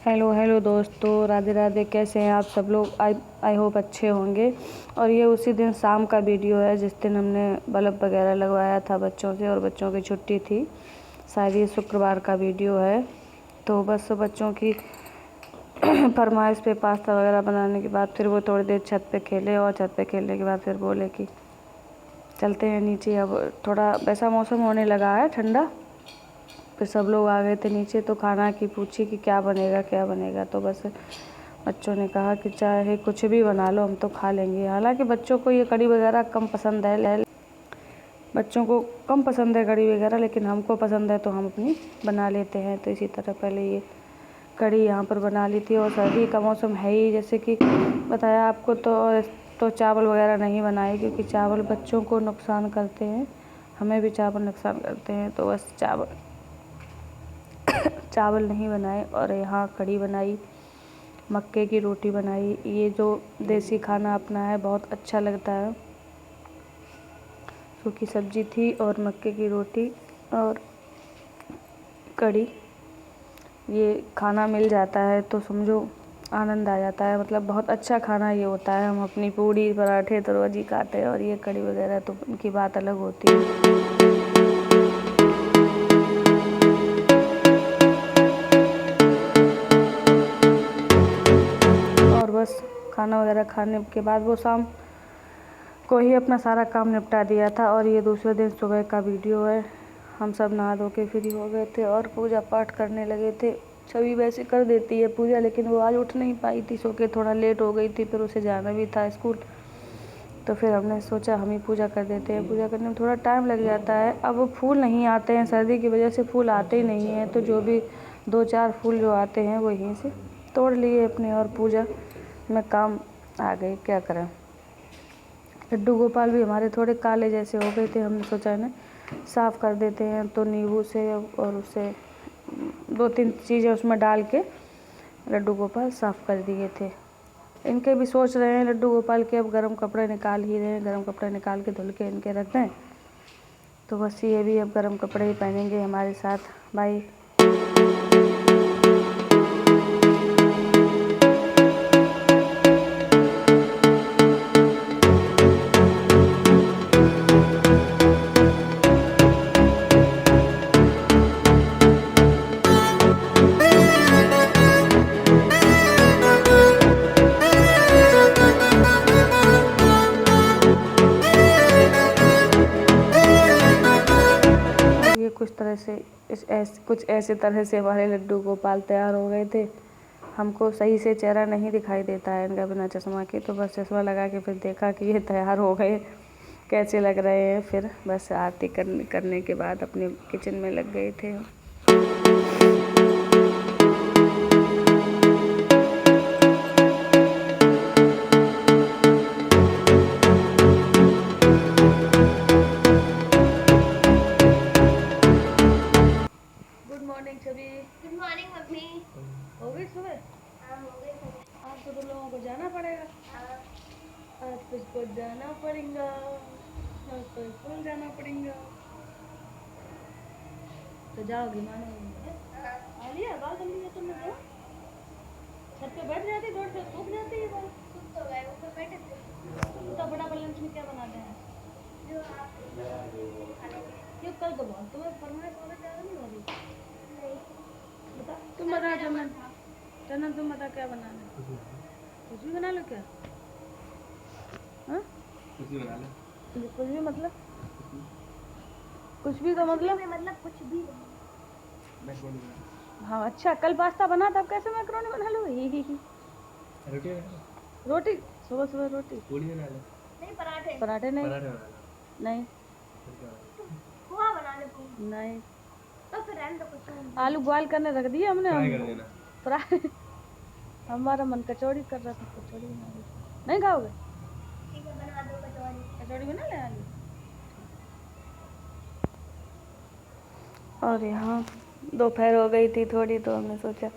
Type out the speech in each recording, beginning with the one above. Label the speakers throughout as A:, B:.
A: Hello hello दोस्तों, राधे राधे। कैसे हैं आप सब लोग? आई होप अच्छे होंगे। और ये उसी दिन शाम का वीडियो है जिस दिन हमने बल्ब वगैरह लगवाया था बच्चों से, और बच्चों की छुट्टी थी। शायद ये शुक्रवार का वीडियो है। तो बस बच्चों की फरमाइश पे पास्ता वगैरह बनाने के बाद फिर वो थोड़ी देर छत पे खेले, और छत पे खेलने के बाद फिर बोले कि चलते हैं नीचे। अब थोड़ा वैसा मौसम होने लगा है, ठंडा। फिर सब लोग आ गए थे नीचे, तो खाना की पूछी कि क्या बनेगा क्या बनेगा। तो बस बच्चों ने कहा कि चाहे कुछ भी बना लो, हम तो खा लेंगे। हालांकि बच्चों को ये कढ़ी वगैरह कम पसंद है, बच्चों को कम पसंद है कढ़ी वगैरह, लेकिन हमको पसंद है तो हम अपनी बना लेते हैं। तो इसी तरह पहले ये कढ़ी यहाँ पर बना ली थी। और सर्दी का मौसम है ही, जैसे कि बताया आपको। तो चावल वगैरह नहीं बनाए, क्योंकि चावल बच्चों को नुकसान करते हैं, हमें भी चावल नुकसान करते हैं। तो बस चावल नहीं बनाए। और यहाँ कढ़ी बनाई, मक्के की रोटी बनाई। ये जो देसी खाना अपना है बहुत अच्छा लगता है। सूखी सब्जी थी और मक्के की रोटी और कढ़ी। ये खाना मिल जाता है तो समझो आनंद आ जाता है। मतलब बहुत अच्छा खाना ये होता है। हम अपनी पूड़ी पराठे तो रोज ही खाते हैं, और ये कढ़ी वगैरह तो उनकी बात अलग होती है। और बस खाना वगैरह खाने के बाद वो शाम को ही अपना सारा काम निपटा दिया था। और ये दूसरे दिन सुबह का वीडियो है। हम सब नहा धो के फ्री हो गए थे और पूजा पाठ करने लगे थे। छवि वैसे कर देती है पूजा, लेकिन वो आज उठ नहीं पाई थी, सो के थोड़ा लेट हो गई थी। फिर उसे जाना भी था स्कूल, तो फिर हमने सोचा हम ही पूजा कर देते हैं। पूजा करने में थोड़ा टाइम लग जाता है। अब वो फूल नहीं आते हैं, सर्दी की वजह से फूल आते ही नहीं हैं। तो जो भी 2-4 फूल जो आते हैं वो यहीं से तोड़ लिए अपने, और पूजा में काम आ गए। क्या करें, लड्डू गोपाल भी हमारे थोड़े काले जैसे हो गए थे। हमने सोचा इन्हें साफ़ कर देते हैं। तो नींबू से और उससे 2-3 चीज़ें उसमें डाल के लड्डू गोपाल साफ़ कर दिए थे। इनके भी सोच रहे हैं लड्डू गोपाल के, अब गर्म कपड़े निकाल ही रहे हैं। गर्म कपड़े निकाल के धुल के इनके रख दें, तो बस ये भी अब गर्म कपड़े ही पहनेंगे हमारे साथ। बाय। कुछ तरह से कुछ ऐसे तरह से हमारे लड्डू गोपाल तैयार हो गए थे। हमको सही से चेहरा नहीं दिखाई देता है इनका बिना चश्मा के, तो बस चश्मा लगा के फिर देखा कि ये तैयार हो गए, कैसे लग रहे हैं। फिर बस आरती करने के बाद अपने किचन में लग गए थे। छवि,
B: गुड मॉर्निंग मम्मी।
A: हो गई सुबह?
B: हाँ हो गई सुबह।
A: आज तो तुम लोगों को जाना पड़ेगा। आज तुझको जाना पड़ेगा, आज तो स्कूल जाना पड़ेगा। तो जाओगी मानो? आ लिया बाल कर लिया तुमने? तो छत पे बैठ जाती, रोड पे सूख जाती है बाल।
B: सूख तो गए, ऊपर बैठे थे।
A: तो बड़ा लंच में क्या बनाते हैं?
B: जो आप खा लेंगे।
A: क्यों, कल तो बहुत तुम्हें फरमाइश वाला ज़्यादा नहीं हो रही?
B: नहीं,
A: बता, तुम बता चंदन। चंदन तुम बता क्या बनाना है? कुछ भी बना लो। क्या? हाँ,
C: कुछ भी बना लो।
A: कुछ भी मतलब कुछ भी तो मतलब
B: कुछ भी
C: मैक्रोनी बना।
A: हाँ अच्छा, कल पास्ता बना था, अब कैसे मैक्रोनी बना लो? ही
C: रोटी बना लो।
A: रोटी सुबह सुबह रोटी?
C: पूड़ी बना लो।
B: नहीं, पराठे।
A: पराठे नहीं?
C: पराठे बना लो।
A: नहीं
C: फिर क्या बना लो?
B: पोहा बना ले पोहा।
A: नहीं।
B: तो फिर रहने दो कुछ।
A: आलू बॉयल करने रख दिए हमने।
C: फ्राई कर देना।
A: फ्राई। हमारा मन कचौड़ी कर रहा था, कचौड़ी बना ली। नहीं खाओगे?
B: ठीक है, बना दो कचौड़ी।
A: कचौड़ी बना ले आलू। और यहाँ दोपहर हो गई थी थोड़ी, तो हमने सोचा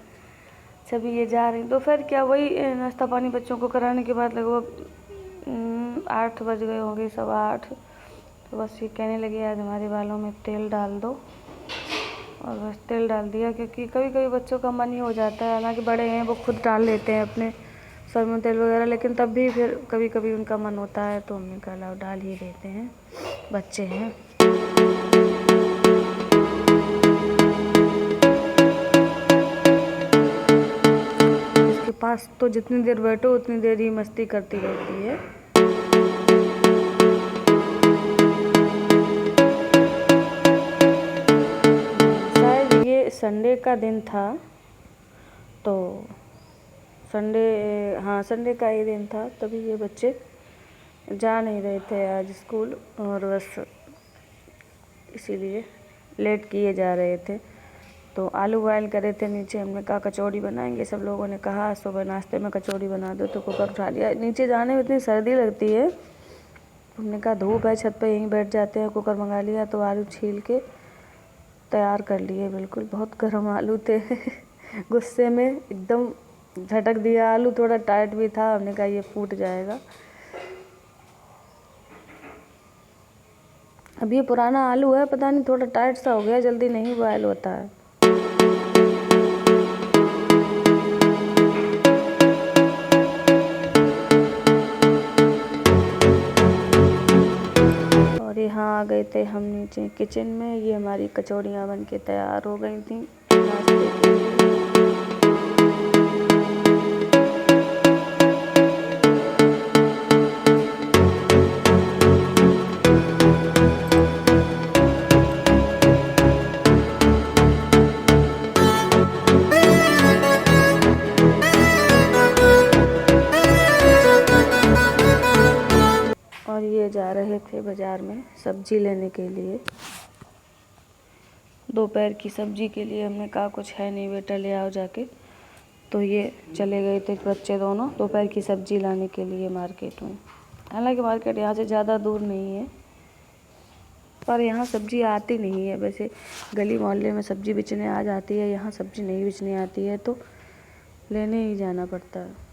A: सभी ये जा रही। दोपहर क्या, वही नाश्ता पानी बच्चों को कराने के बाद लगभग 8 बज गए होंगे, 7:15। तो बस ये कहने लगी आज हमारे बालों में तेल डाल दो। और बस तेल डाल दिया, क्योंकि कभी कभी बच्चों का मन ही हो जाता है, हालांकि बड़े हैं वो खुद डाल लेते हैं अपने सर में तेल वगैरह, लेकिन तब भी फिर कभी कभी उनका मन होता है तो हमने कहा डाल ही देते हैं, बच्चे हैं। इसके पास तो जितनी देर बैठो उतनी देर ही मस्ती करती रहती है। शायद ये संडे का दिन था, तो संडे का ही दिन था, तभी ये बच्चे जा नहीं रहे थे आज स्कूल, और बस इसीलिए लेट किए जा रहे थे। तो आलू बॉयल करे थे नीचे, हमने कहा कचौड़ी बनाएंगे, सब लोगों ने कहा सुबह नाश्ते में कचौड़ी बना दो, तो कुकर उठा लिया। नीचे जाने में इतनी सर्दी लगती है, हमने कहा धूप है छत पे यहीं बैठ जाते हैं, कुकर मंगा लिया, तो आलू छील के तैयार कर लिए। बिल्कुल बहुत गर्म आलू थे गुस्से में एकदम झटक दिया। आलू थोड़ा टाइट भी था, हमने कहा ये फूट जाएगा। अब ये पुराना आलू है, पता नहीं थोड़ा टाइट सा हो गया, जल्दी नहीं बॉयल होता है। और यहाँ आ गए थे हम नीचे किचन में। ये हमारी कचौड़ियाँ बन के तैयार हो गई थी नाश्ते के लिए। और ये जा रहे थे बाज़ार में सब्जी लेने के लिए, दोपहर की सब्जी के लिए। हमने कहा कुछ है नहीं बेटा, ले आओ जाके। तो ये चले गए थे बच्चे दोनों दोपहर की सब्जी लाने के लिए मार्केट में। हालांकि मार्केट यहाँ से ज़्यादा दूर नहीं है, पर यहाँ सब्जी आती नहीं है। वैसे गली मोहल्ले में सब्जी बेचने आ जाती है, यहाँ सब्जी नहीं बेचने आती है, तो लेने ही जाना पड़ता है।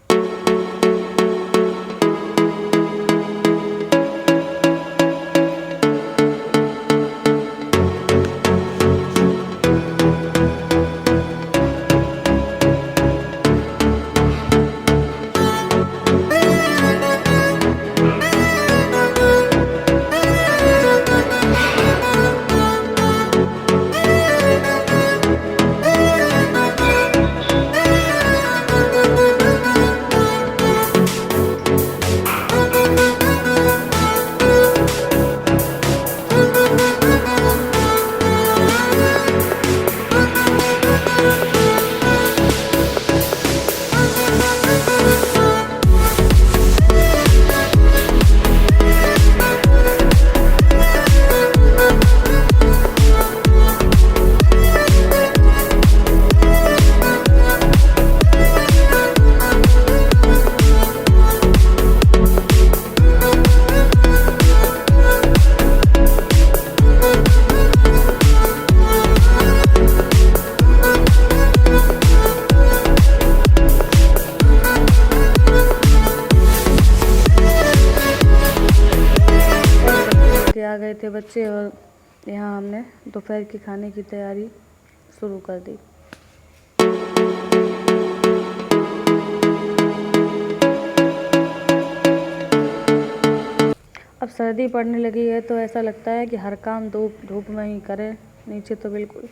A: आ गए थे बच्चे, और यहाँ हमने दोपहर की खाने की तैयारी शुरू कर दी। अब सर्दी पड़ने लगी है, तो ऐसा लगता है कि हर काम धूप में ही करें, नीचे तो बिल्कुल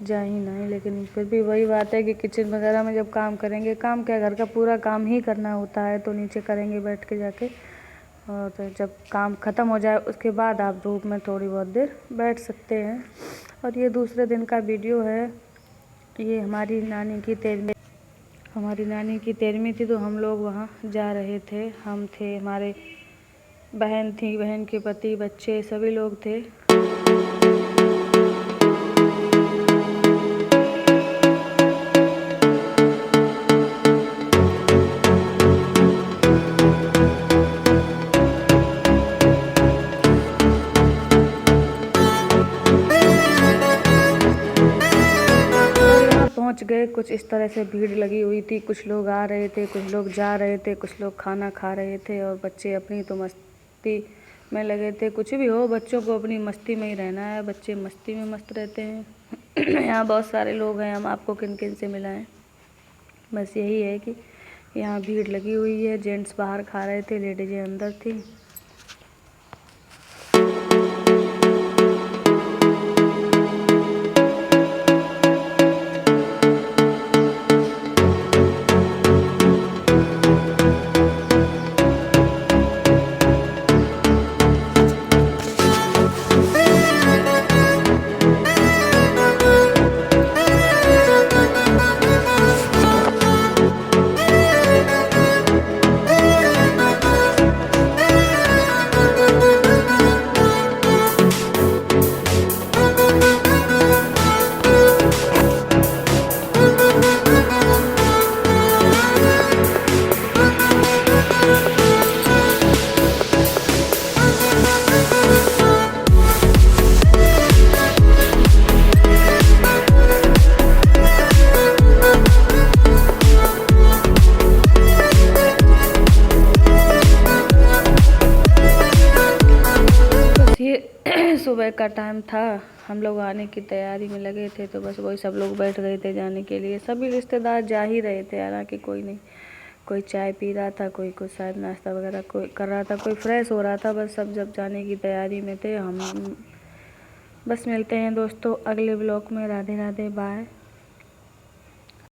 A: जा ही नहीं। लेकिन फिर भी वही बात है कि किचन वगैरह में जब काम करेंगे, काम क्या घर का पूरा काम ही करना होता है, तो नीचे करेंगे बैठ के जाके। और तो जब काम ख़त्म हो जाए उसके बाद आप धूप में थोड़ी बहुत देर बैठ सकते हैं। और ये दूसरे दिन का वीडियो है। ये हमारी नानी की 13वीं थी, तो हम लोग वहाँ जा रहे थे। हम थे, हमारे बहन थी, बहन के पति, बच्चे, सभी लोग थे। पहुंच गए। कुछ इस तरह से भीड़ लगी हुई थी, कुछ लोग आ रहे थे, कुछ लोग जा रहे थे, कुछ लोग खाना खा रहे थे, और बच्चे अपनी तो मस्ती में लगे थे। कुछ भी हो, बच्चों को अपनी मस्ती में ही रहना है, बच्चे मस्ती में मस्त रहते हैं। यहाँ बहुत सारे लोग हैं, हम आपको किन किन से मिलाएं। बस यही है कि यहाँ भीड़ लगी हुई है। जेंट्स बाहर खा रहे थे, लेडीजें अंदर थी। ये सुबह का टाइम था, हम लोग आने की तैयारी में लगे थे, तो बस वही सब लोग बैठ गए थे जाने के लिए। सभी रिश्तेदार जा ही रहे थे, हालांकि कोई नहीं, कोई चाय पी रहा था, कोई कुछ शायद नाश्ता वगैरह कोई कर रहा था, कोई फ्रेश हो रहा था। बस सब जब जाने की तैयारी में थे हम। बस मिलते हैं दोस्तों अगले ब्लॉग में। राधे राधे, बाय।